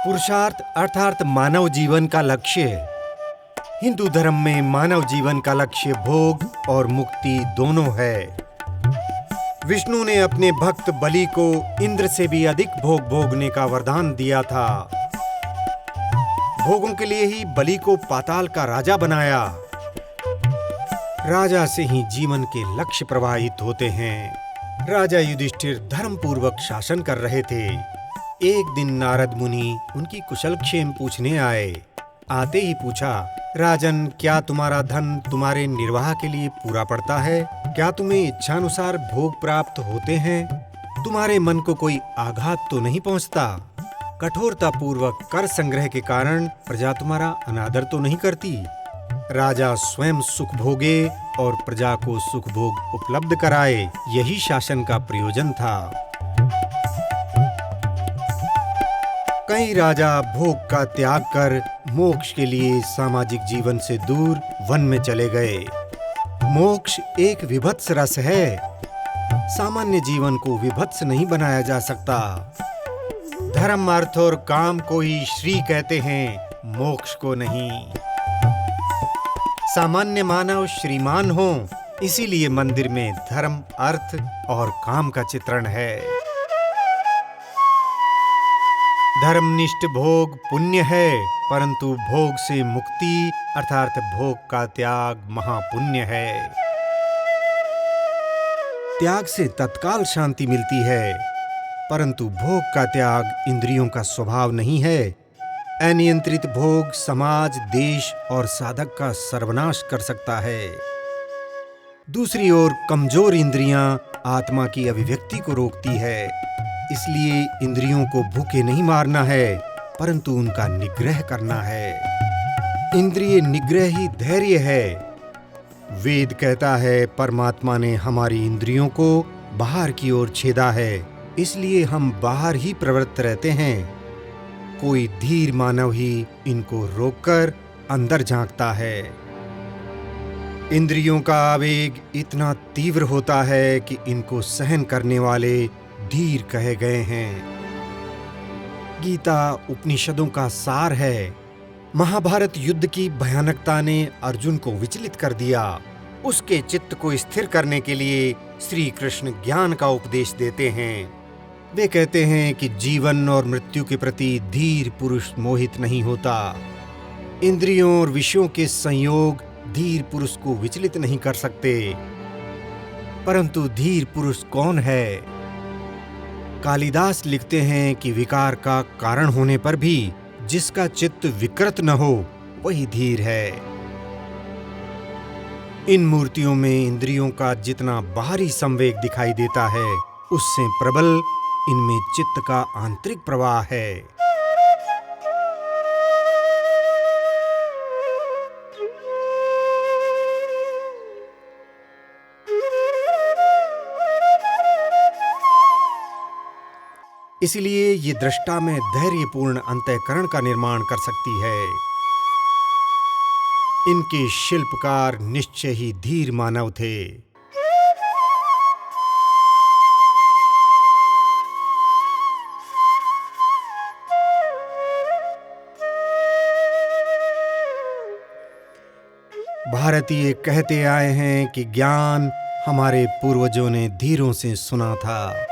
पुरुषार्थ अर्थात मानव जीवन का लक्ष्य है। हिंदू धर्म में मानव जीवन का लक्ष्य भोग और मुक्ति दोनों है। विष्णु ने अपने भक्त बलि को इंद्र से भी अधिक भोग भोगने का वरदान दिया था। भोगों के लिए ही बलि को पाताल का राजा बनाया। राजा से ही जीवन के लक्ष्य प्रवाहित होते हैं। राजा युधिष्ठिर धर्मपूर्वक शासन कर रहे थे। एक दिन नारद मुनि उनकी कुशलक्षेम पूछने आए। आते ही पूछा, राजन, क्या तुम्हारा धन तुम्हारे निर्वाह के लिए पूरा पड़ता है? क्या तुम्हें इच्छानुसार भोग प्राप्त होते हैं? तुम्हारे मन को कोई आघात तो नहीं पहुंचता? कठोरता पूर्वक कर संग्रह के कारण प्रजा तुम्हारा अनादर तो नहीं करती? राजा स्वयं सुख भोगे और प्रजा को सुख भोग उपलब्ध कराए, यही शासन का प्रयोजन था। कई राजा भोग का त्याग कर मोक्ष के लिए सामाजिक जीवन से दूर वन में चले गए। मोक्ष एक विभत्स रस है। सामान्य जीवन को विभत्स नहीं बनाया जा सकता। धर्म, अर्थ और काम को ही श्री कहते हैं, मोक्ष को नहीं। सामान्य मानव श्रीमान हो, इसीलिए मंदिर में धर्म, अर्थ और काम का चित्रण है। धर्मनिष्ठ भोग पुण्य है, परंतु भोग से मुक्ति अर्थात भोग का त्याग महापुण्य है। त्याग से तत्काल शांति मिलती है, परंतु भोग का त्याग इंद्रियों का स्वभाव नहीं है। अनियंत्रित भोग समाज, देश और साधक का सर्वनाश कर सकता है। दूसरी ओर कमजोर इंद्रियां आत्मा की अभिव्यक्ति को रोकती है। इसलिए इंद्रियों को भूखे नहीं मारना है, परंतु उनका निग्रह करना है। इंद्रिय निग्रह ही धैर्य है। वेद कहता है, परमात्मा ने हमारी इंद्रियों को बाहर की ओर छेदा है, इसलिए हम बाहर ही प्रवृत्त रहते हैं। कोई धीर मानव ही इनको रोककर अंदर झांकता है। इंद्रियों का आवेग इतना तीव्र होता है कि इनको सहन करने वाले धीर कहे गए हैं। गीता उपनिषदों का सार है। महाभारत युद्ध की भयानकता ने अर्जुन को विचलित कर दिया। उसके चित्त को स्थिर करने के लिए श्री कृष्ण ज्ञान का उपदेश देते हैं। वे कहते हैं कि जीवन और मृत्यु के प्रति धीर पुरुष मोहित नहीं होता। इंद्रियों और विषयों के संयोग धीर पुरुष को विचलित नहीं कर सकते। परंतु धीर पुरुष कौन है? कालिदास लिखते हैं कि विकार का कारण होने पर भी जिसका चित्त विकृत न हो, वही धीर है। इन मूर्तियों में इंद्रियों का जितना बाहरी संवेग दिखाई देता है, उससे प्रबल इनमें चित्त का आंतरिक प्रवाह है। इसलिए ये दृष्टा में धैर्यपूर्ण अंतःकरण का निर्माण कर सकती है। इनके शिल्पकार निश्चय ही धीर मानव थे। भारतीय कहते आए हैं कि ज्ञान हमारे पूर्वजों ने धीरों से सुना था।